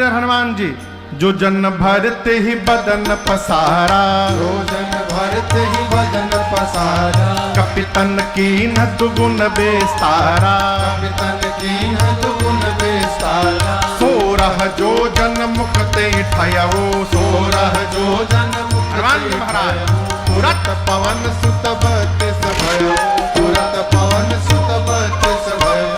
हनुमान जी जो जन भरते ही बदन पसारा, जो जन भरते ही बदन पसारा, कपितन की न दुगुन बेस्तारा, कपितन की न दुगुन बेस्तारा। सोरह जो जन मुखते ठयवो, सोरह जो जन हनुमान जी महाराज तुरत पवन सुत बत्तीस भयो, तुरत पवन सुत बत्तीस भयो।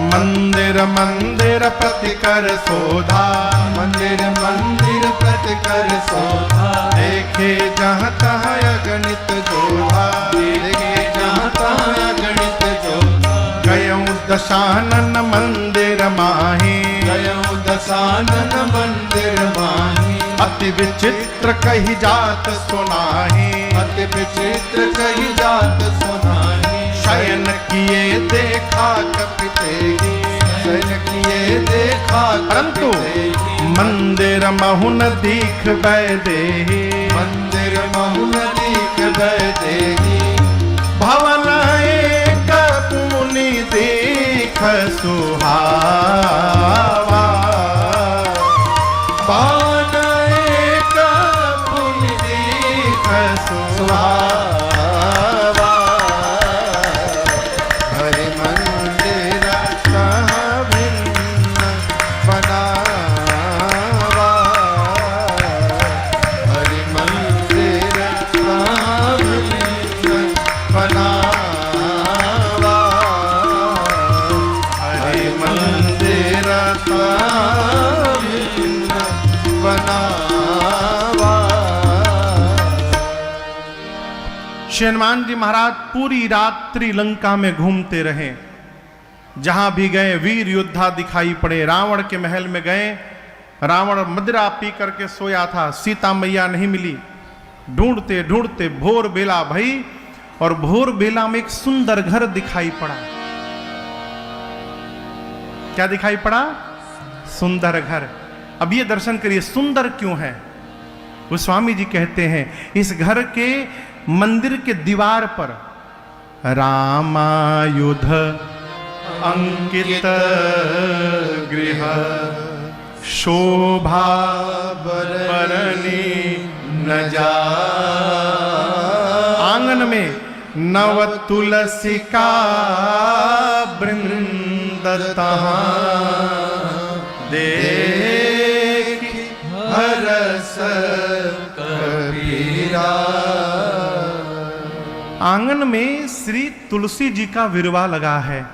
मंदिर मंदिर प्रतिकर शोधा, मंदिर मंदिर प्रतिकर शोभा, देखे जहाँ तहाँ अगणित जोधा, देखे जहाँ तहाँ अगणित जोधा। गयऊँ दशानन मंदिर माही, गयऊँ दशानन मंदिर माही, अति विचित्र कही जात सुनाही, अति विचित्र कही जात सुनाही। शयन किए देखा कपितेगी, शयन किए देखा परंतु कपितेगी। मंदिर महुन दीख बैदेही, मंदिर महुन दीख बैदेही। भवन एक पुनि देख सुहावा, पान एक पुनि दीख सुहावा। हरि मंदिर कहाँ भिन्न बनावा, हरि मंदिर कहाँ भिन्न बनावा, हरि मंदिर कहाँ भिन्न बनावा। श्री हनुमान जी महाराज पूरी रात्रि लंका में घूमते रहे। जहां भी गए वीर योद्धा दिखाई पड़े। रावण के महल में गए, रावण मदिरा पी करके सोया था, सीता मैया नहीं मिली। ढूंढते ढूंढते भोर बेला भई और भोर बेला में एक सुंदर घर दिखाई पड़ा। क्या दिखाई पड़ा? सुंदर घर। अब ये दर्शन करिए, सुंदर क्यों है? वो स्वामी जी कहते हैं इस घर के मंदिर के दीवार पर रामायुध अंकित गृह शोभा बरनी न जा। आंगन में नव तुलसी का वृंद तहाँ देख हरस कबीरा। आंगन में श्री तुलसी जी का विरवा लगा है।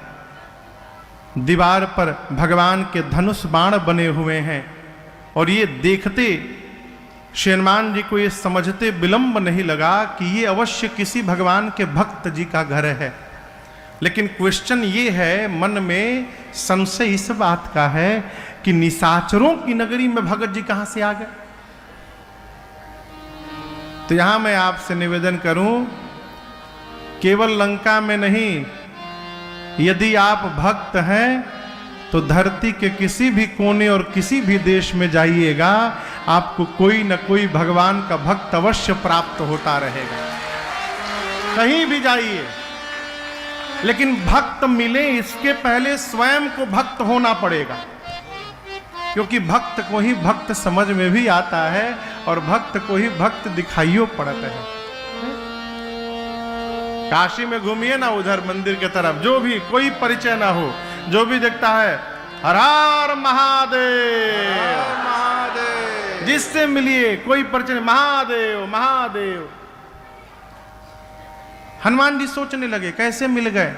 दीवार पर भगवान के धनुष बाण बने हुए हैं और ये देखते श्री हनुमान जी को ये समझते विलंब नहीं लगा कि ये अवश्य किसी भगवान के भक्त जी का घर है। लेकिन क्वेश्चन ये है, मन में संशय इस बात का है कि निशाचरों की नगरी में भगत जी कहां से आ गए? तो यहां मैं आपसे निवेदन करूं, केवल लंका में नहीं, यदि आप भक्त हैं तो धरती के किसी भी कोने और किसी भी देश में जाइएगा, आपको कोई न कोई भगवान का भक्त अवश्य प्राप्त होता रहेगा। कहीं भी जाइए, लेकिन भक्त मिले इसके पहले स्वयं को भक्त होना पड़ेगा, क्योंकि भक्त को ही भक्त समझ में भी आता है और भक्त को ही भक्त दिखाइयो पड़ता है। काशी में घूमिए ना, उधर मंदिर के तरफ, जो भी कोई परिचय ना हो, जो भी देखता है हर हर महादेव महादेव। जिससे मिलिए कोई परिचय नहीं, महादेव महादेव। हनुमान जी सोचने लगे कैसे मिल गए।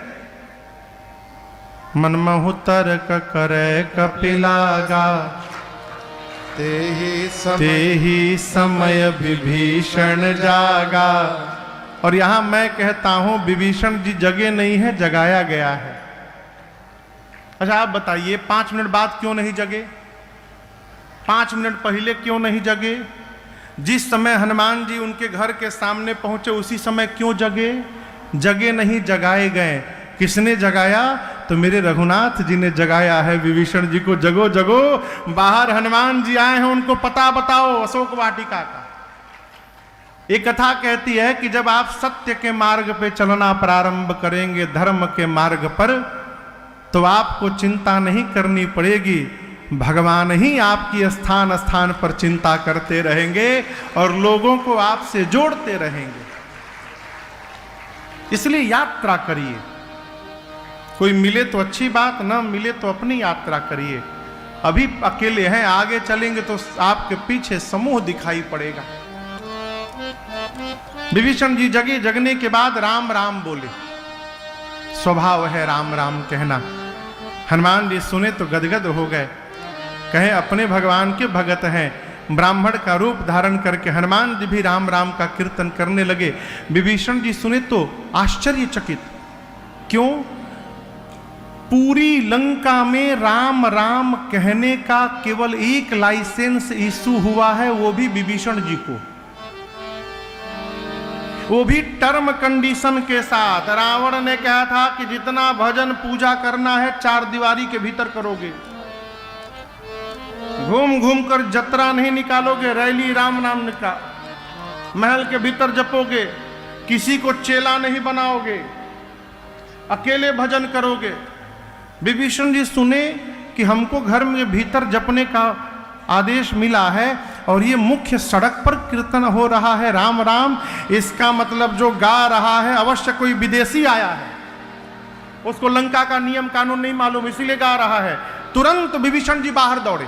मनमहु तर्क करे कपिलागा, तेहि समय विभीषण जागा। और यहां मैं कहता हूं विभीषण जी जगे नहीं है, जगाया गया है। अच्छा आप बताइए 5 मिनट बाद क्यों नहीं जगे? 5 मिनट पहले क्यों नहीं जगे? जिस समय हनुमान जी उनके घर के सामने पहुंचे उसी समय क्यों जगे? जगे नहीं, जगाए गए। किसने जगाया? तो मेरे रघुनाथ जी ने जगाया है विभीषण जी को। जगो जगो, बाहर हनुमान जी आए हैं, उनको पता बताओ अशोक वाटिका का। एक कथा कहती है कि जब आप सत्य के मार्ग पे चलना प्रारंभ करेंगे, धर्म के मार्ग पर, तो आपको चिंता नहीं करनी पड़ेगी भगवान ही आपकी स्थान स्थान पर चिंता करते रहेंगे और लोगों को आपसे जोड़ते रहेंगे। इसलिए यात्रा करिए, कोई मिले तो अच्छी बात, ना मिले तो अपनी यात्रा करिए। अभी अकेले हैं, आगे चलेंगे तो आपके पीछे समूह दिखाई पड़ेगा। विभीषण जी जगे, जगने के बाद राम राम बोले, स्वभाव है राम राम कहना। हनुमान जी सुने तो गदगद हो गए, कहे अपने भगवान के भगत हैं। ब्राह्मण का रूप धारण करके हनुमान जी भी राम राम का कीर्तन करने लगे। विभीषण जी सुने तो आश्चर्यचकित, क्यों? पूरी लंका में राम राम कहने का केवल एक लाइसेंस इशू हुआ है, वो भी विभीषण जी को, वो भी टर्म कंडीशन के साथ। रावण ने कहा था कि जितना भजन पूजा करना है 4 दीवारी के भीतर करोगे, घूम घूम कर जतरा नहीं निकालोगे, रैली राम नाम निकाल, महल के भीतर जपोगे, किसी को चेला नहीं बनाओगे, अकेले भजन करोगे। विभीषण जी सुने कि हमको घर में भीतर जपने का आदेश मिला है और ये मुख्य सड़क पर कीर्तन हो रहा है राम राम, इसका मतलब जो गा रहा है अवश्य कोई विदेशी आया है, उसको लंका का नियम कानून नहीं मालूम, इसीलिए गा रहा है। तुरंत विभीषण जी बाहर दौड़े।